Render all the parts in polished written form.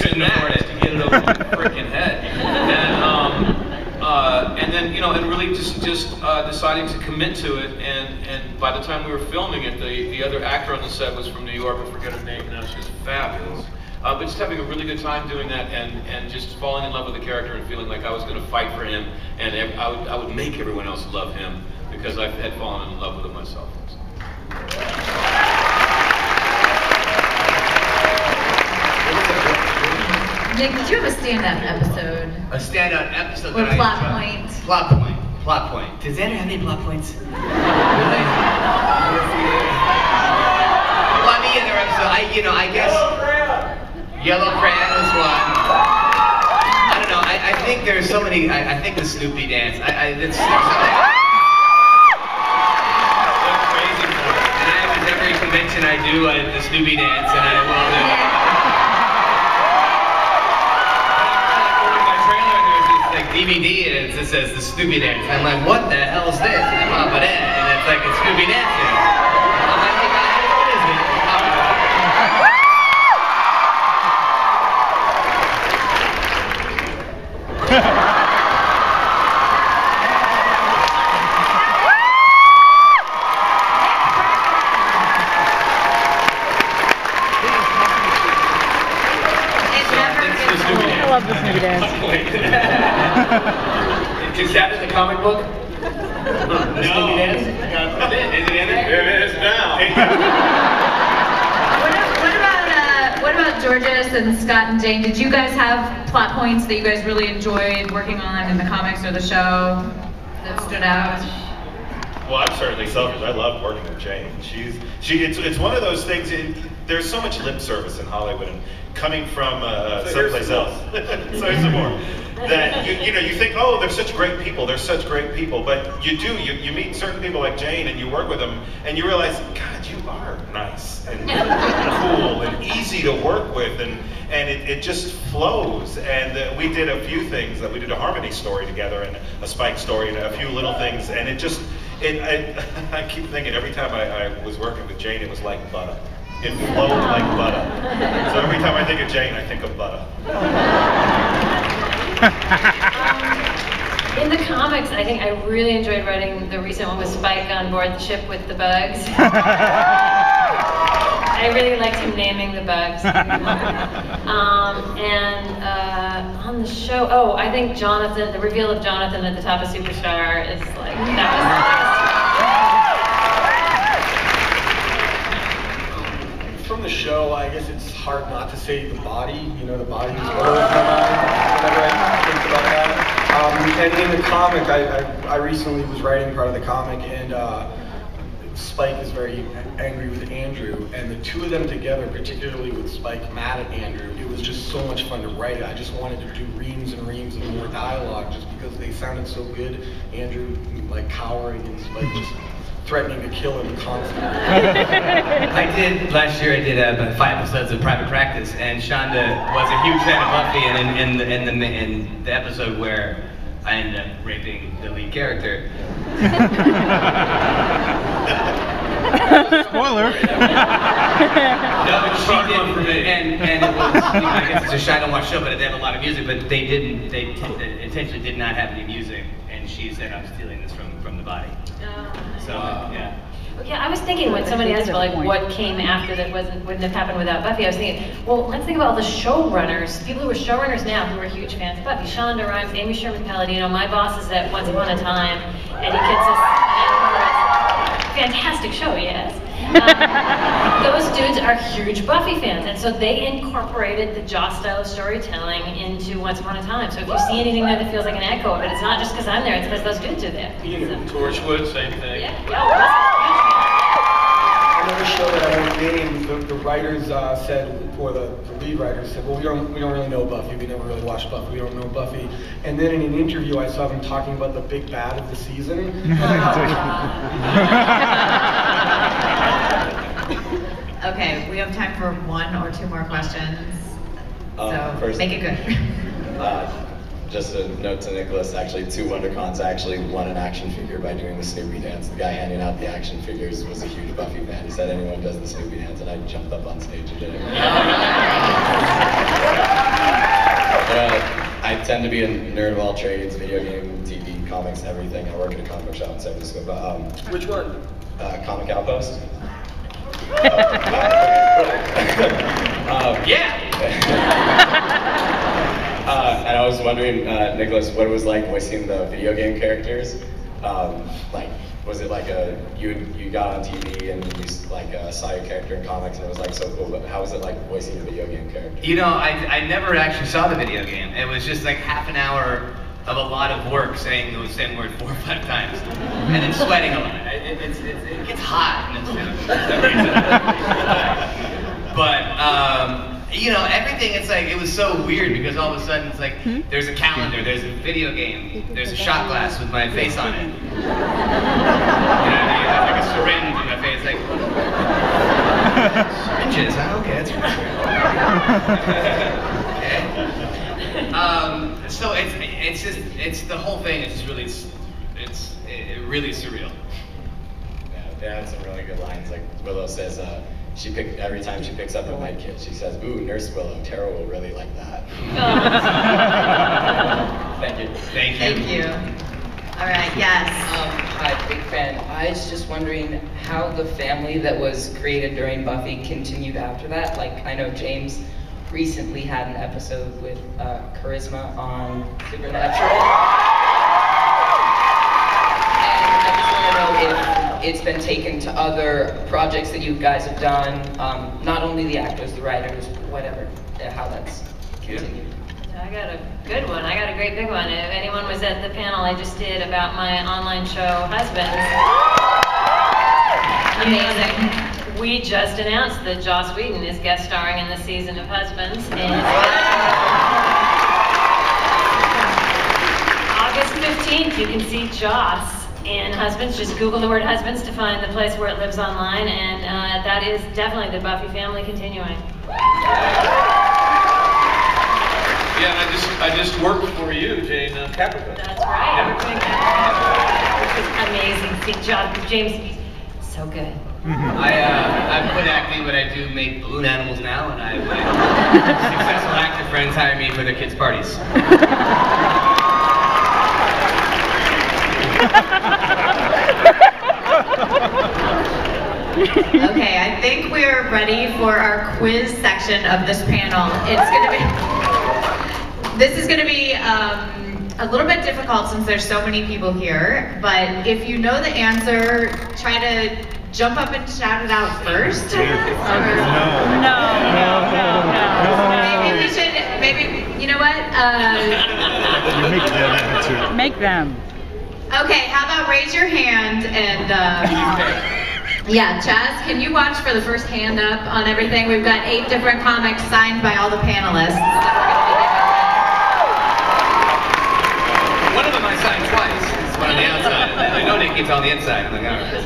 written that just to get it over my freaking head. And then, you know, and really just deciding to commit to it. And by the time we were filming it, the other actor on the set was from New York. I forget her name now. She was fabulous. But just having a really good time doing that, and just falling in love with the character and feeling like I was going to fight for him, and I would make everyone else love him because I had fallen in love with him myself. Nick, did you have a stand-up episode? A stand-up episode or that plot I point? Plot point. Does Xander have any plot points? Really? Well, I mean, other episode, I guess Yellow Crayon is one. I don't know. I think there's so many. I think the Snoopy dance. It's something. Crazy for it. And I have every convention I do the Snoopy dance, and I will do it. DVD and it says the Snoopy dance. And I'm like, what the hell is this? And I pop it in and it's like it's Snoopy dancing. I'm like, hey guys, what is it? I love the Snoopy dance. Is that in the comic book? The Snoopy dance? Is it in there? It is now. What about Georges and Scott and Jane? Did you guys have plot points that you guys really enjoyed working on in the comics or the show that stood out? Well, I'm certainly selfish. I love working with Jane. It's one of those things. There's so much lip service in Hollywood, and coming from someplace else, sorry, some more. That you think, oh, they're such great people. They're such great people, but you meet certain people like Jane, and you work with them, and you realize, God, you are nice and cool and easy to work with, and it just flows. And we did a few things. We did a Harmony story together, and a Spike story, and a few little things, and it just. I keep thinking every time I was working with Jane, it was like butter. It flowed like butter. So every time I think of Jane, I think of butter. In the comics, I think I really enjoyed writing the recent one with Spike on board the ship with the bugs. I really liked him naming the bugs. On the show, I think Jonathan, the reveal of Jonathan at the top of Superstar is like, From the show, I guess it's hard not to say the body. The body is always in my mind whenever I think about that. And in the comic, I recently was writing part of the comic, and Spike is very angry with Andrew, and the two of them together, particularly with Spike mad at Andrew, it was just so much fun to write. I just wanted to do reams and reams of more dialogue just because they sounded so good. Andrew like cowering and Spike just threatening to kill him constantly. Last year I did 5 episodes of Private Practice, and Shonda was a huge fan of Buffy, and in the episode where I ended up raping the lead character. Spoiler. No, but she didn't, and it was, I guess it's a shine on watch show, but they have a lot of music, but they intentionally did not have any music, and she said, I'm stealing this from the body. So, yeah. Yeah, I was thinking when somebody asked about like what came after that wouldn't have happened without Buffy, I was thinking, well, let's think about all the showrunners, people who are showrunners now who are huge fans of Buffy. Shonda Rhimes, Amy Sherman-Palladino, my boss is at Once Upon a Time, Eddie Kitsis, fantastic show, yes. Those dudes are huge Buffy fans, and so they incorporated the Joss style of storytelling into Once Upon a Time. So if you see anything there that feels like an echo of it, it's not just because I'm there, it's because those dudes are there. Torchwood, same thing. Yeah. Another show that I won't name, the writers said, or the lead writers said, well, we don't really know Buffy, we never really watched Buffy, we don't know Buffy. And then in an interview I saw them talking about the big bad of the season. Okay, we have time for 1 or 2 more questions. So first, make it good. Just a note to Nicholas, actually 2 WonderCons, I actually won an action figure by doing the Snoopy dance. The guy handing out the action figures was a huge Buffy fan. He said anyone does the Snoopy dance, and I jumped up on stage and did it. tend to be a nerd of all trades, video game, TV, comics, everything. I work at a comic book shop in San Francisco. But, Which one? Comic Outpost. Yeah! And I was wondering, Nicholas, what it was like voicing the video game characters. Like, was it like you got on TV and you saw your character in comics and it was like so cool, but how was it like voicing a video game character? You know, I never actually saw the video game. It was just like half an hour of a lot of work saying the same word 4 or 5 times and then sweating a lot. It gets hot in this But, you know, everything, it's like, it was so weird because all of a sudden it's like, there's a calendar, there's a video game, there's a shot glass with my face on it. You know what I mean? There's like a syringe in my face, like, syringes, huh? Okay, that's okay. So it's the whole thing is just really, it's really surreal. Yeah, they had some really good lines. Like Willow says, every time she picks up a med kit, she says, "Ooh, Nurse Willow, Tara will really like that." Thank you. Thank you. Thank you. All right, yes. Hi, big fan. I was just wondering how the family that was created during Buffy continued after that. Like, I know James recently had an episode with Charisma on Supernatural. And I just want to know if it's been taken to other projects that you guys have done, not only the actors, the writers, whatever, how that's continued. I got a good one. I got a great big one. If anyone was at the panel I just did about my online show, Husbands. Amazing. We just announced that Joss Whedon is guest starring in the season of Husbands. And August 15th, you can see Joss in Husbands. Just Google the word Husbands to find the place where it lives online, and that is definitely the Buffy family continuing. Yeah, and I just worked for you, Jane Capricorn. That's right. We're doing that. Amazing. See, James, so good. I quit acting, but I do make balloon animals now, and my successful actor friends hire me for their kids' parties. Okay, I think we're ready for our quiz section of this panel. This is gonna be a little bit difficult since there's so many people here, but if you know the answer, try to jump up and shout it out first. No. Maybe we should, you know what? Make them. Okay, how about raise your hand and, yeah, Chaz, can you watch for the first hand up on everything? We've got 8 different comics signed by all the panelists that One of them I signed twice. It's one on the outside. I know Nick gets on the inside. I'm like, all right.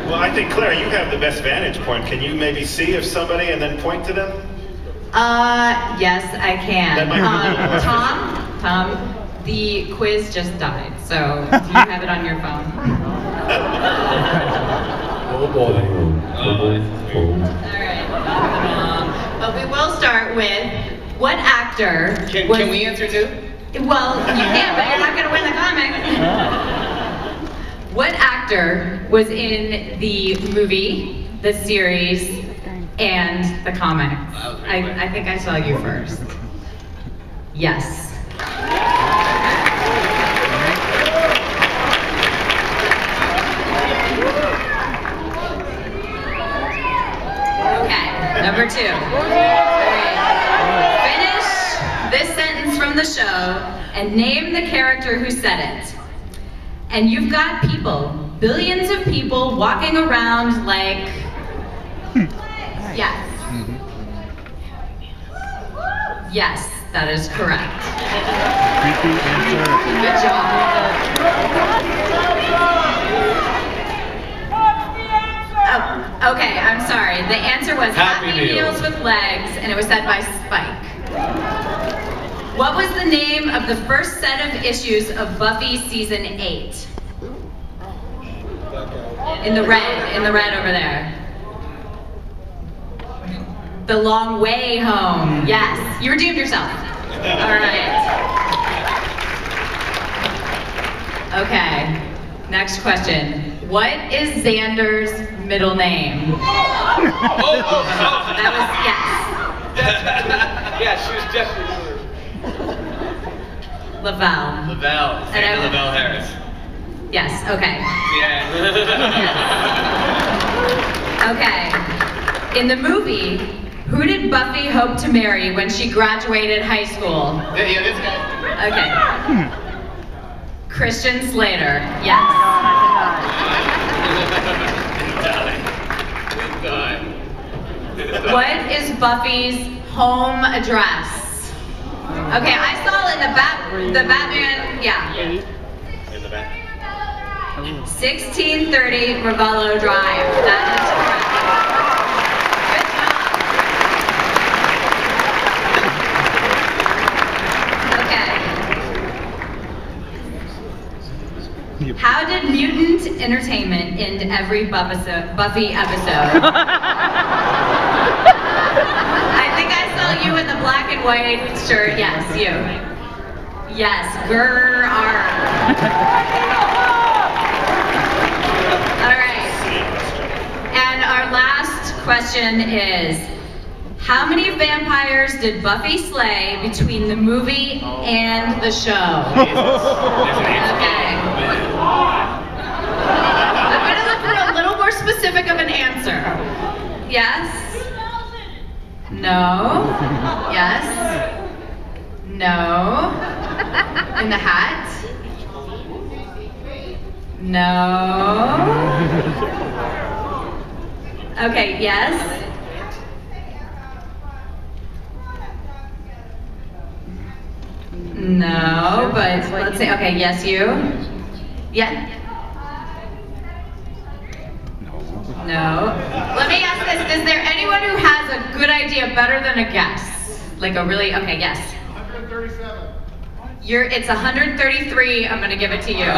Well, I think, Claire, you have the best vantage point. Can you maybe see if somebody and then point to them? Yes, I can. That might be Tom, the quiz just died, so do you have it on your phone? Oh boy. Alright. But we will start with, what actor Can we answer too? Well, you can, but you're not going to win the comic. What actor was in the movie, the series, and the comics? I think I saw you first. Yes. Okay, number 2. Finish this sentence from the show and name the character who said it. And you've got people, billions of people walking around like... Yes. Yes, that is correct. Good job. Oh, okay, I'm sorry. The answer was Happy Meals with Legs, and it was said by Spike. What was the name of the first set of issues of Buffy season 8? In the red over there. The Long Way Home. Yes, you redeemed yourself. All right. Okay, next question. What is Xander's middle name? That was yes. Yeah, she was definitely. Lavelle. Lavelle. Xander Lavelle Harris. Yes, okay. Yeah. Okay. In the movie, who did Buffy hope to marry when she graduated high school? Yeah, this guy. Okay. Christian Slater. Yes. What is Buffy's home address? Okay, I saw in the Batman, yeah. In the back. 1630 Ravello Drive. That is correct. Okay. How did Mutant Entertainment end every Buffy episode? I think I saw you in the black and white shirt. Yes, you. Yes, grr. All right. And our last question is, how many vampires did Buffy slay between the movie and the show? Okay. I'm going to look for a little more specific of an answer. Yes? No? Yes? No? In the hat? No? Okay, yes? No, but let's say, okay, yes, you? Yeah? No. Let me ask this, is there anyone who has a good idea better than a guess? Like a really, okay, yes. 137. It's 133, I'm gonna give it to you.